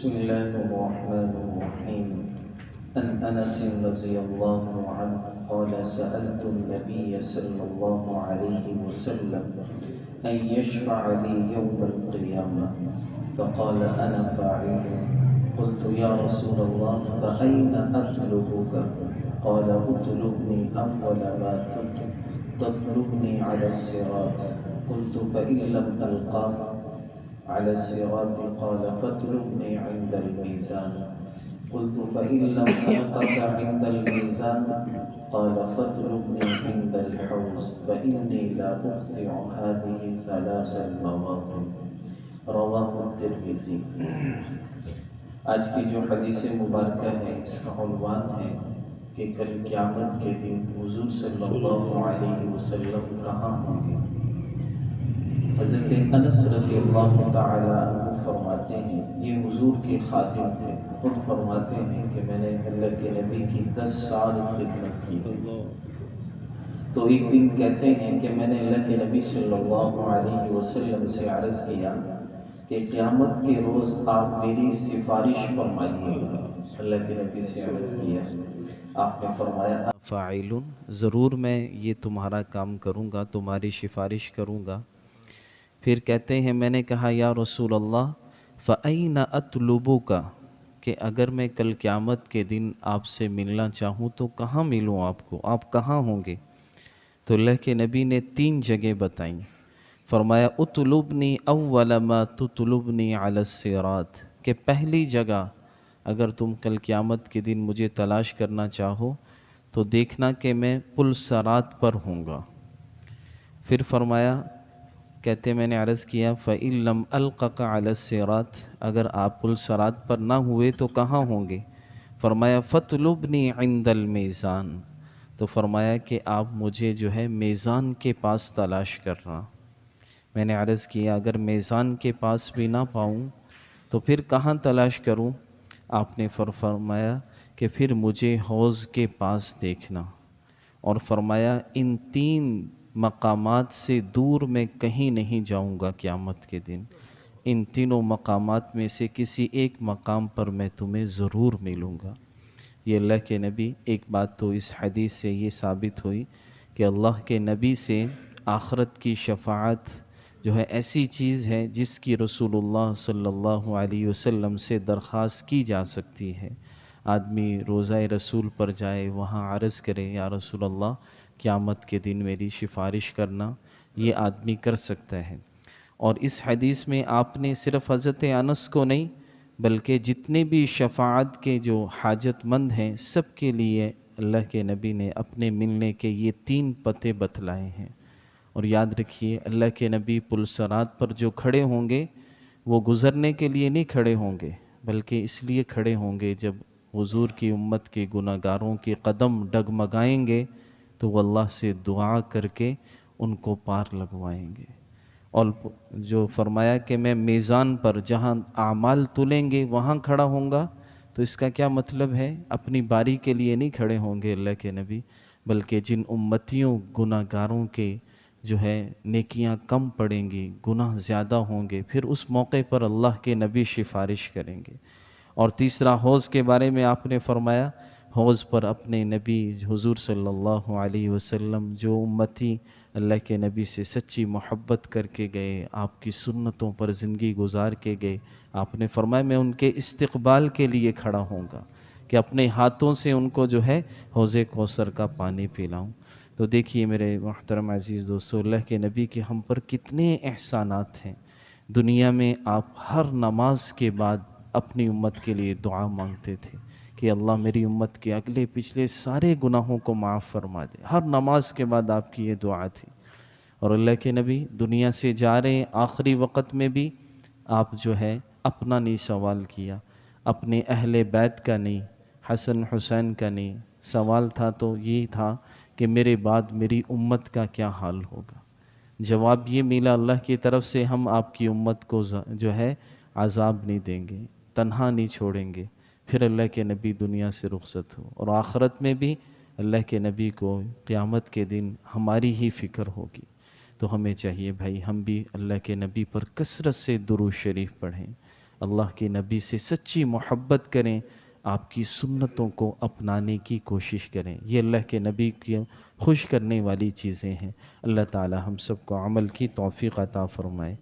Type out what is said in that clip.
بسم الله الرحمن الرحيم. عن أنس رضي الله عنه قال سألت النبي صلى الله عليه وسلم أن يشفع لي يوم القيامة فقال أنا فاعل. قلت يا رسول الله فأين أطلبك؟ قال اطلبني أول ما تطلبني على الصراط. قلت فإن لم ألقاك على الصراط قال فاطلبني عند الميزان. قلت فإن لم ألقك عند الميزان قال فاطلبني عند الحوض فإني لا أخطئ هذه ثلاث المواطن. رواہ الترمذی۔ آج کی جو حدیث مبارکہ ہے اس کا عنوان ہے کہ کل قیامت کے دن حضور صلی اللہ علیہ وسلم کہاں ہوں گے۔ حضرت انس رضی اللہ تعالی عنہ فرماتے ہیں، یہ حضور کے خادم تھے، خود فرماتے ہیں کہ میں نے اللہ کے نبی کی 10 سال خدمت کی ہے۔ تو ایک دن کہتے ہیں کہ میں نے اللہ کے نبی صلی اللہ علیہ وسلم سے عرض کیا کہ قیامت کے روز آپ میری سفارش فرمائیے گا۔ اللہ کے نبی سے عرض کیا، آپ نے فرمایا فاعل، ضرور میں یہ تمہارا کام کروں گا، تمہاری سفارش کروں گا۔ پھر کہتے ہیں میں نے کہا یا رسول اللہ فَأَيْنَ أَطْلُبُكَ، کہ اگر میں کل قیامت کے دن آپ سے ملنا چاہوں تو کہاں ملوں آپ کو، آپ کہاں ہوں گے؟ تو اللہ کے نبی نے 3 جگہ بتائیں۔ فرمایا اطلبنی اول ما تطلبنی علی الصراط، کہ پہلی جگہ اگر تم کل قیامت کے دن مجھے تلاش کرنا چاہو تو دیکھنا کہ میں پل صراط پر ہوں گا۔ پھر فرمایا، کہتے میں نے عرض کیا فَإِن لَمْ أَلْقَكَ عَلَى الصِّرَاطِ، اگر آپ پل صراط پر نہ ہوئے تو کہاں ہوں گے؟ فرمایا فَاطْلُبْنِي عِنْدَ الْمِيزَانِ، تو فرمایا کہ آپ مجھے جو ہے میزان کے پاس تلاش کرنا۔ میں نے عرض کیا اگر میزان کے پاس بھی نہ پاؤں تو پھر کہاں تلاش کروں؟ آپ نے فرمایا کہ پھر مجھے حوض کے پاس دیکھنا، اور فرمایا ان 3 مقامات سے دور میں کہیں نہیں جاؤں گا قیامت کے دن، ان تینوں مقامات میں سے کسی ایک مقام پر میں تمہیں ضرور ملوں گا۔ یہ اللہ کے نبی، ایک بات تو اس حدیث سے یہ ثابت ہوئی کہ اللہ کے نبی سے آخرت کی شفاعت جو ہے ایسی چیز ہے جس کی رسول اللہ صلی اللہ علیہ وسلم سے درخواست کی جا سکتی ہے۔ آدمی روضہ رسول پر جائے، وہاں عرض کرے یا رسول اللہ قیامت کے دن میری سفارش کرنا، یہ آدمی کر سکتا ہے۔ اور اس حدیث میں آپ نے صرف حضرت انس کو نہیں بلکہ جتنے بھی شفاعت کے جو حاجت مند ہیں سب کے لیے اللہ کے نبی نے اپنے ملنے کے یہ 3 پتے بتلائے ہیں۔ اور یاد رکھیے اللہ کے نبی پل صراط پر جو کھڑے ہوں گے وہ گزرنے کے لیے نہیں کھڑے ہوں گے، بلکہ اس لیے کھڑے ہوں گے جب حضور کی امت کے گناہ گاروں کے قدم ڈگمگائیں گے تو وہ اللہ سے دعا کر کے ان کو پار لگوائیں گے۔ اور جو فرمایا کہ میں میزان پر جہاں اعمال تلیں گے وہاں کھڑا ہوں گا، تو اس کا کیا مطلب ہے؟ اپنی باری کے لیے نہیں کھڑے ہوں گے اللہ کے نبی، بلکہ جن امتیوں گناہ گاروں کے جو ہے نیکیاں کم پڑیں گی، گناہ زیادہ ہوں گے، پھر اس موقع پر اللہ کے نبی سفارش کریں گے۔ اور تیسرا حوض کے بارے میں آپ نے فرمایا، حوض پر اپنے نبی حضور صلی اللہ علیہ وسلم جو امتی اللہ کے نبی سے سچی محبت کر کے گئے، آپ کی سنتوں پر زندگی گزار کے گئے، آپ نے فرمایا میں ان کے استقبال کے لیے کھڑا ہوں گا کہ اپنے ہاتھوں سے ان کو جو ہے حوض کوثر کا پانی پلاؤں۔ تو دیکھیے میرے محترم عزیز دوستو، اللہ کے نبی کے ہم پر کتنے احسانات ہیں۔ دنیا میں آپ ہر نماز کے بعد اپنی امت کے لیے دعا مانگتے تھے کہ اللہ میری امت کے اگلے پچھلے سارے گناہوں کو معاف فرما دے، ہر نماز کے بعد آپ کی یہ دعا تھی۔ اور اللہ کے نبی دنیا سے جا رہے ہیں، آخری وقت میں بھی آپ جو ہے اپنا نہیں سوال کیا، اپنے اہل بیت کا نہیں، حسن حسین کا نہیں، سوال تھا تو یہ تھا کہ میرے بعد میری امت کا کیا حال ہوگا۔ جواب یہ ملا اللہ کی طرف سے، ہم آپ کی امت کو جو ہے عذاب نہیں دیں گے، تنہا نہیں چھوڑیں گے۔ پھر اللہ کے نبی دنیا سے رخصت ہو، اور آخرت میں بھی اللہ کے نبی کو قیامت کے دن ہماری ہی فکر ہوگی۔ تو ہمیں چاہیے بھائی ہم بھی اللہ کے نبی پر کثرت سے درود شریف پڑھیں، اللہ کے نبی سے سچی محبت کریں، آپ کی سنتوں کو اپنانے کی کوشش کریں۔ یہ اللہ کے نبی کی خوش کرنے والی چیزیں ہیں۔ اللہ تعالی ہم سب کو عمل کی توفیق عطا فرمائے۔